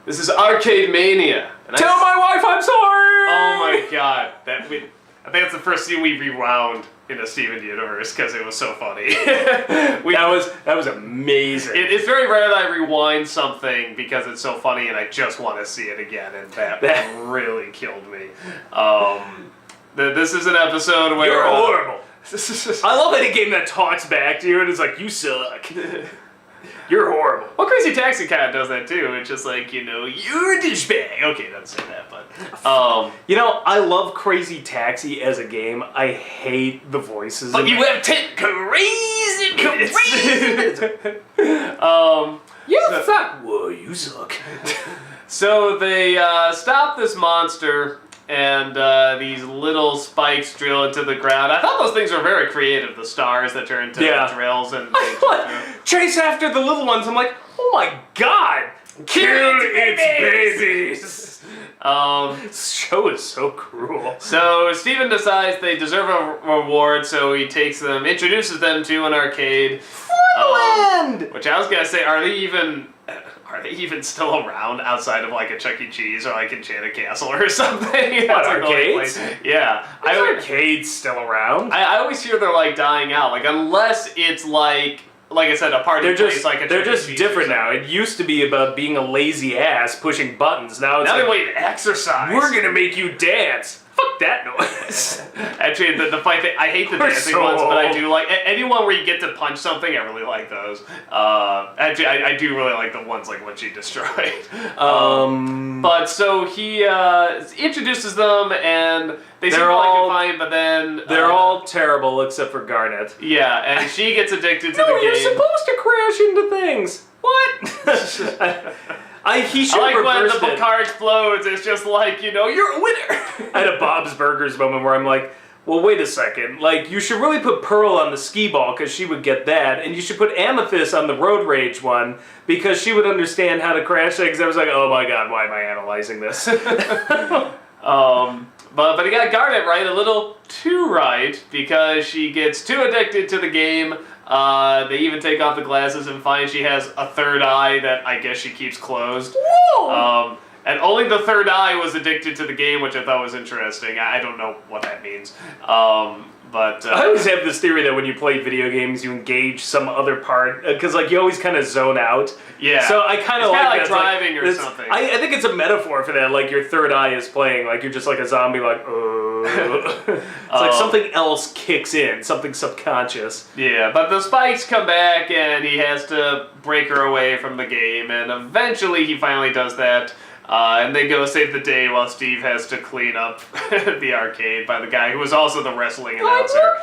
This is Arcade Mania. Tell my wife I'm sorry! Oh my god. I think that's the first scene we rewound in a Steven Universe because it was so funny. That was amazing. It's very rare that I rewind something because it's so funny and I just want to see it again, and that really killed me. This is an episode where... You're horrible. I love any game that talks back to you and is like, you suck. You're horrible. Well, Crazy Taxi kind of does that too. It's just like, you're a douchebag. Okay, doesn't say that, but... I love Crazy Taxi as a game. I hate the voices. But you have 10 crazy... You suck. Whoa, you suck. So they stop this monster, and these little spikes drill into the ground. I thought those things were very creative, the stars that turn into drills. And chase after the little ones. I'm like, oh my god! Kill its babies! This show is so cruel. So Steven decides they deserve a reward, so he takes them, introduces them to an arcade. Wonderland! Which I was gonna say, are they even still around outside of like a Chuck E. Cheese or like Enchanted Castle or something? What, arcades? Yeah. Arcades still around? I always hear they're like dying out, like unless it's like I said, a party place like a Chuck E. Cheese. They're just different now. It used to be about being a lazy ass pushing buttons. Now it's they want you to exercise. We're gonna make you dance. Fuck that noise. Actually, the fight thing, I hate the dancing ones, but I do like anyone where you get to punch something. I really like those. Actually, I do really like the ones like what she destroyed. But so he introduces them, and they seem all fine, but then they're all terrible except for Garnet. Yeah, and she gets addicted to the game. No, you're supposed to crash into things. What? He should like when reverse the car explodes, it's just like, you're a winner. I had a Bob's Burgers moment where I'm like, well, wait a second. Like, you should really put Pearl on the skee ball because she would get that, and you should put Amethyst on the Road Rage one because she would understand how to crash things. I was like, oh my god, why am I analyzing this? But he got Garnet right, a little too right, because she gets too addicted to the game. They even take off the glasses and find she has a third eye that I guess she keeps closed. Whoa! And only the third eye was addicted to the game, which I thought was interesting. I don't know what that means. But I always have this theory that when you play video games, you engage some other part, because you always kind of zone out. Yeah. So I kind of like driving or something. I think it's a metaphor for that. Like your third eye is playing. Like you're just like a zombie. Like it's like something else kicks in, something subconscious. Yeah. But the spikes come back, and he has to break her away from the game, and eventually he finally does that. And they go save the day while Steve has to clean up the arcade by the guy who was also the wrestling announcer.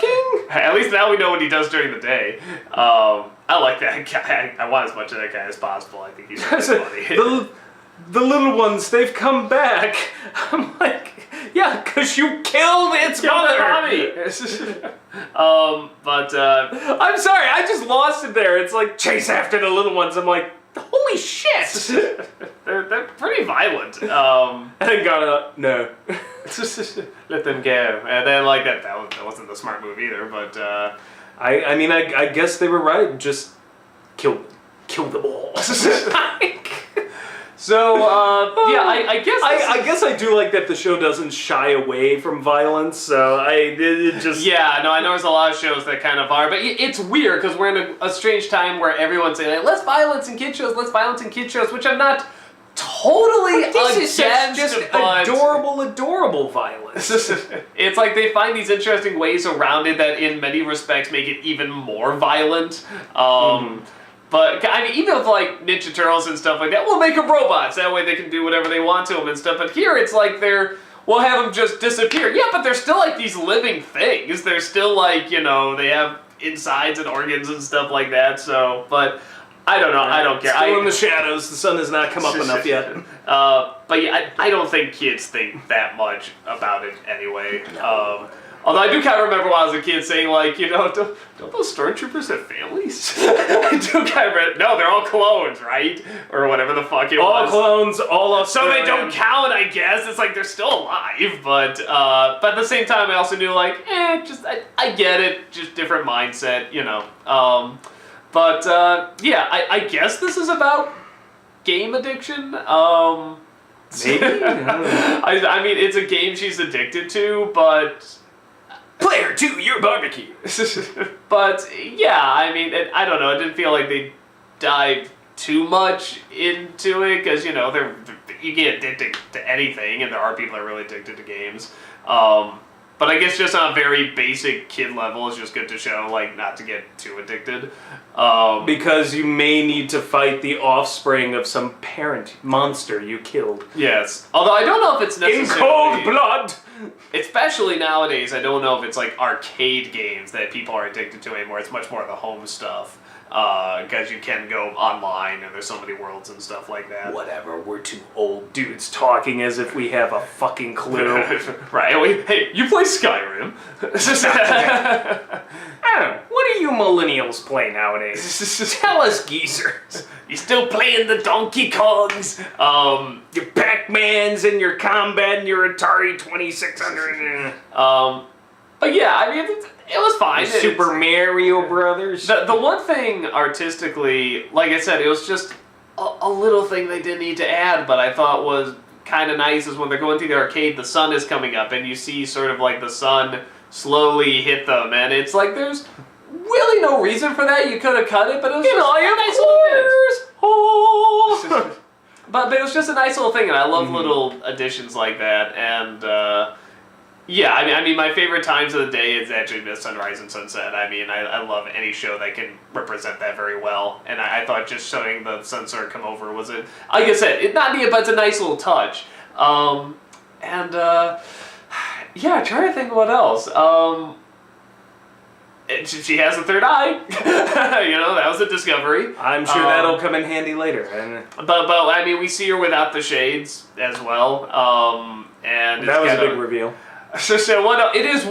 At least now we know what he does during the day. I like that guy. I want as much of that guy as possible. I think he's really funny. The little ones, they've come back. I'm like, yeah, because you killed its mother. But I'm sorry, I just lost it there. It's like, chase after the little ones. I'm like, holy shit! they're pretty violent. And then no. Let them go. And then that wasn't the smart move either, but I guess they were right. Just kill them all. So I guess I guess I do like that the show doesn't shy away from violence. So I know there's a lot of shows that kind of are, but it's weird because we're in a strange time where everyone's saying like, less violence in kid shows, which I'm not totally against. Just adorable violence. It's like they find these interesting ways around it that in many respects make it even more violent. But, I mean, even with, Ninja Turtles and stuff like that, we'll make them robots. That way they can do whatever they want to them and stuff. But here, it's like we'll have them just disappear. Yeah, but they're still, these living things. They're still, they have insides and organs and stuff like that. So, but I don't know. I don't care. Still in the shadows. The sun has not come up enough yet. But, yeah, I don't think kids think that much about it anyway. No. Although I do kind of remember when I was a kid saying, don't those stormtroopers have families? I do kind of remember, no, they're all clones, right? Or whatever the fuck it was. All clones, all Australian. So they don't count, I guess. It's like they're still alive, but at the same time, I also knew, I get it, just different mindset, But, I guess this is about game addiction. Maybe? I don't know. I mean, it's a game she's addicted to, but... Player 2, you're barbecue. But, yeah, I mean, I don't know. It didn't feel like they dived too much into it, because, you know, you get addicted to anything, and there are people that are really addicted to games. But I guess just on a very basic kid level, it's just good to show, like, not to get too addicted. Because you may need to fight the offspring of some parent monster you killed. Yes. Although I don't know if it's necessarily... In cold blood! Especially nowadays, I don't know if it's like arcade games that people are addicted to anymore. It's much more the home stuff. Because you can go online and there's so many worlds and stuff like that. Whatever, we're two old dudes talking as if we have a fucking clue. Right, hey, you play Skyrim. I don't know, what do you millennials play nowadays? Tell us, geezers. You still playing the Donkey Kongs? Your Pac-Mans and your Combat and your Atari 2600. But yeah, I mean, it was fine. Super Mario Brothers. The one thing artistically, like I said, it was just a little thing they didn't need to add, but I thought was kind of nice is when they're going through the arcade, the sun is coming up, and you see sort of like the sun slowly hit them, and it's like there's really no reason for that. You could have cut it, but it was just a nice little bit. But it was just a nice little thing, and I love little additions like that, and yeah, I mean, my favorite times of the day is actually the sunrise and sunset. I mean, I love any show that can represent that very well, and I thought just showing the sunset come over was like I said, it's not neat, but it's a nice little touch. Yeah, trying to think what else. She has a third eye. You know, that was a discovery. I'm sure that'll come in handy later. But I mean, we see her without the shades as well. And that was a big reveal. So it is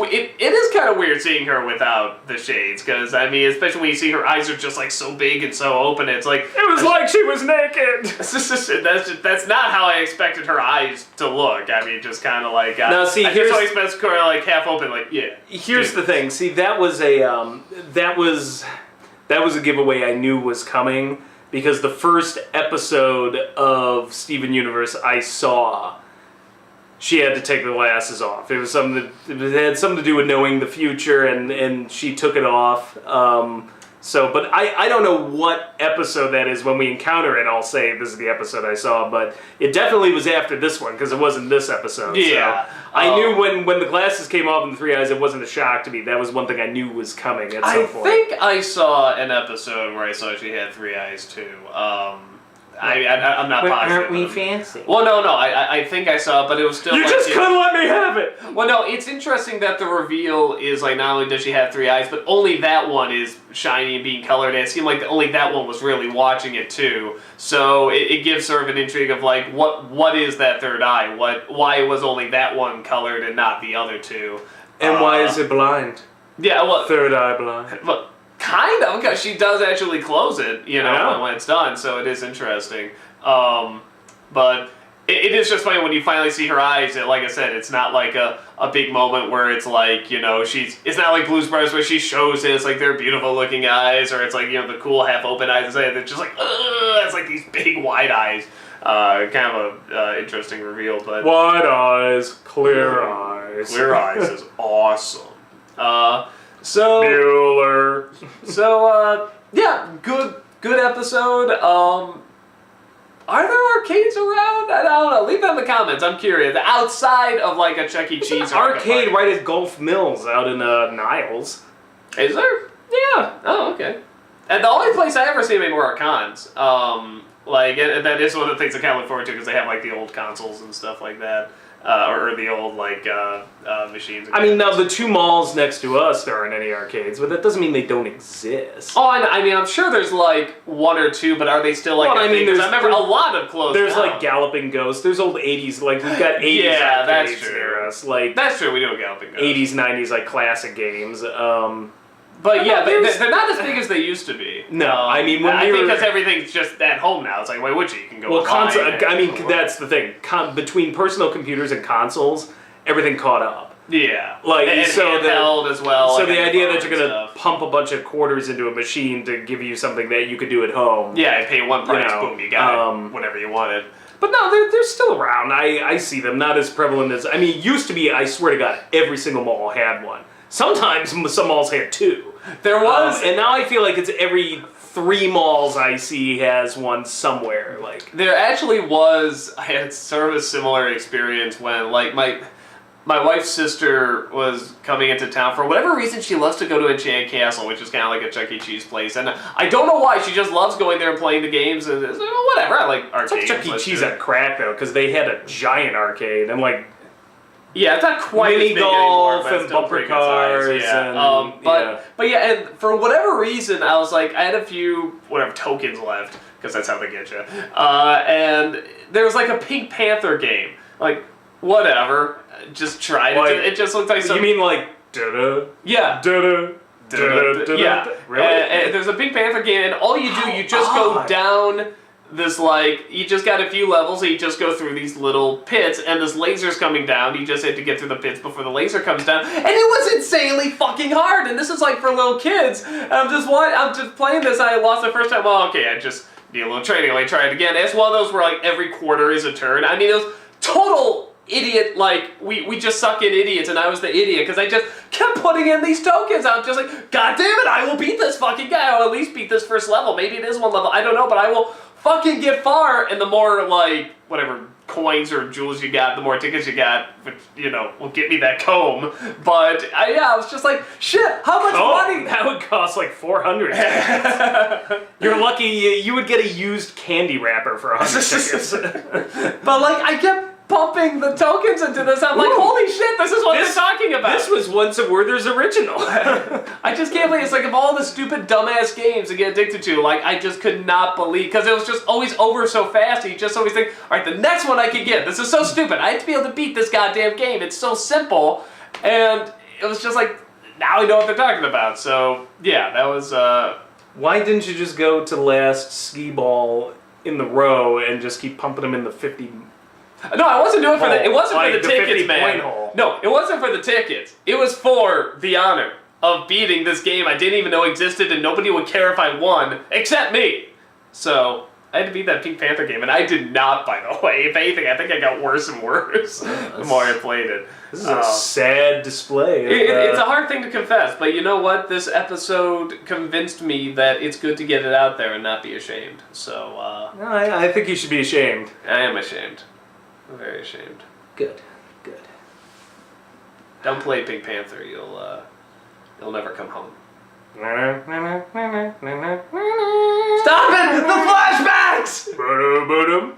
kind of weird seeing her without the shades, because I mean, especially when you see her eyes are just like so big and so open, it's like it was like she was naked. That's not how I expected her eyes to look. I mean, just kind of like now see, I just always expect her like half open, like yeah. Here's the thing. See, that was a giveaway I knew was coming, because the first episode of Steven Universe I saw, she had to take the glasses off. It was it had something to do with knowing the future, and she took it off. But I don't know what episode that is when we encounter it. I'll say this is the episode I saw, but it definitely was after this one, because it wasn't this episode. Yeah. So I knew when the glasses came off and the three eyes, it wasn't a shock to me. That was one thing I knew was coming at some point. I think I saw an episode where I saw she had three eyes too. I'm not positive. Aren't we fancy? Well, no. I think I saw it, but it was still. You just couldn't let me have it. Well, no. It's interesting that the reveal is like not only does she have three eyes, but only that one is shiny and being colored. And it seemed like only that one was really watching it too. So it gives sort of an intrigue of like what is that third eye? Why was only that one colored and not the other two? And why is it blind? Yeah. Well, third eye blind. Well, kind of, because she does actually close it, you know, when it's done, so it is interesting. But it is just funny when you finally see her eyes. Like I said, it's not like a big moment where it's like, you know, it's not like Blues Brothers where she shows it, it's like they're beautiful looking eyes, or it's like, you know, the cool half open eyes, they're just like, it's like these big wide eyes. Kind of a interesting reveal, but... Wide eyes, clear eyes. Clear eyes is awesome. So Bueller. So yeah, good episode. Are there arcades around? I don't know. Leave that in the comments. I'm curious. Outside of like a Chuck E. Cheese arcade right at Gulf Mills out in Niles. Is there? Yeah. Oh, okay. And the only place I ever see them anymore are cons. And that is one of the things I kind of look forward to, because they have like the old consoles and stuff like that. Or the old like machines. I mean, now the two malls next to us, there aren't any arcades, but that doesn't mean they don't exist. Oh, I mean, I'm sure there's like one or two, but are they still like? Well, I mean, I remember a lot of closed. There's down. like Galloping Ghost. There's old '80s, like we've got '80s yeah, arcades that's true. near us. Like that's true. We do a Galloping Ghost. '80s, '90s, like classic games. But yeah, they're not as big as they used to be. No, I mean when I think because everything's just at home now. It's like, why would you? You can go. Well, I mean, that's the thing. Between personal computers and consoles, everything caught up. Yeah. Like, and so handheld as well. So like, the on idea your that phone you're going and to stuff. pump a bunch of quarters into a machine to give you something that you could do at home. Yeah, and pay one price, know, boom, you got it, whatever you wanted. But no, they're still around. I see them, not as prevalent as... I mean, it used to be, I swear to God, every single mall had one. Sometimes some malls had two. There was... and now I feel like it's every 3 malls I see has one somewhere. Like, there actually was... I had sort of a similar experience when, like, my wife's sister was coming into town. For whatever reason, she loves to go to Enchanted Castle, which is kind of like a Chuck E. Cheese place. And I don't know why. She just loves going there and playing the games. And it's like, well, whatever. I like arcades. it's like Chuck E. Cheese at crack, though, because they had a giant arcade. And, like... Yeah, it's not quite mini as big golf anymore, but and it's still bumper pretty good size. cars. Yeah. And, but yeah, and for whatever reason, I was like, I had a few tokens left because that's how they get you. And there was like a Pink Panther game. Like, whatever, just tried like, it. It just looked like something. You mean like da-da? Yeah. Da-da. Yeah. Really? And there's a Pink Panther game, and all you do, you just go down this, like, you just got a few levels, and you just go through these little pits, and this laser's coming down. You just have to get through the pits before the laser comes down, and it was insanely fucking hard. And this is like for little kids. And I'm just playing this. I lost the first time. Well, okay, I just need a little training. Let me try it again. It's one of those where like every quarter is a turn. I mean, it was total idiot, like, we just suck in idiots, and I was the idiot, because I just kept putting in these tokens. I'm just like, God damn it, I will beat this fucking guy. I'll at least beat this first level. Maybe it is one level, I don't know, but I will fucking get far. And the more, like, whatever coins or jewels you got, the more tickets you got, which, you know, will get me that comb. But, I was just like, shit, how much money? That would cost like 400 tickets. You're lucky you would get a used candy wrapper for 100 tickets. But, like, I kept pumping the tokens into this. I'm like, holy shit, this is what they're talking about. This was once a Werther's original. I just can't believe, it's like, of all the stupid dumbass games to get addicted to, like, I just could not believe, because it was just always over so fast, and you just always think, alright, the next one I could get, this is so stupid, I have to be able to beat this goddamn game, it's so simple, and it was just like, now I know what they're talking about. So, yeah, that was, Why didn't you just go to the last skee ball in the row and just keep pumping them in the 50... No, I wasn't doing it for the. It wasn't like for the the tickets, 50 man. point hole. No, it wasn't for the tickets. It was for the honor of beating this game I didn't even know existed, and nobody would care if I won except me. So I had to beat that Pink Panther game, and I did not. By the way, if anything, I think I got worse and worse the more I played it. This is a sad display. It's a hard thing to confess, but you know what? This episode convinced me that it's good to get it out there and not be ashamed. So No, I think you should be ashamed. I am ashamed. I'm very ashamed. Good. Don't play Pink Panther. You'll never come home. Stop Stop it! The flashbacks! it!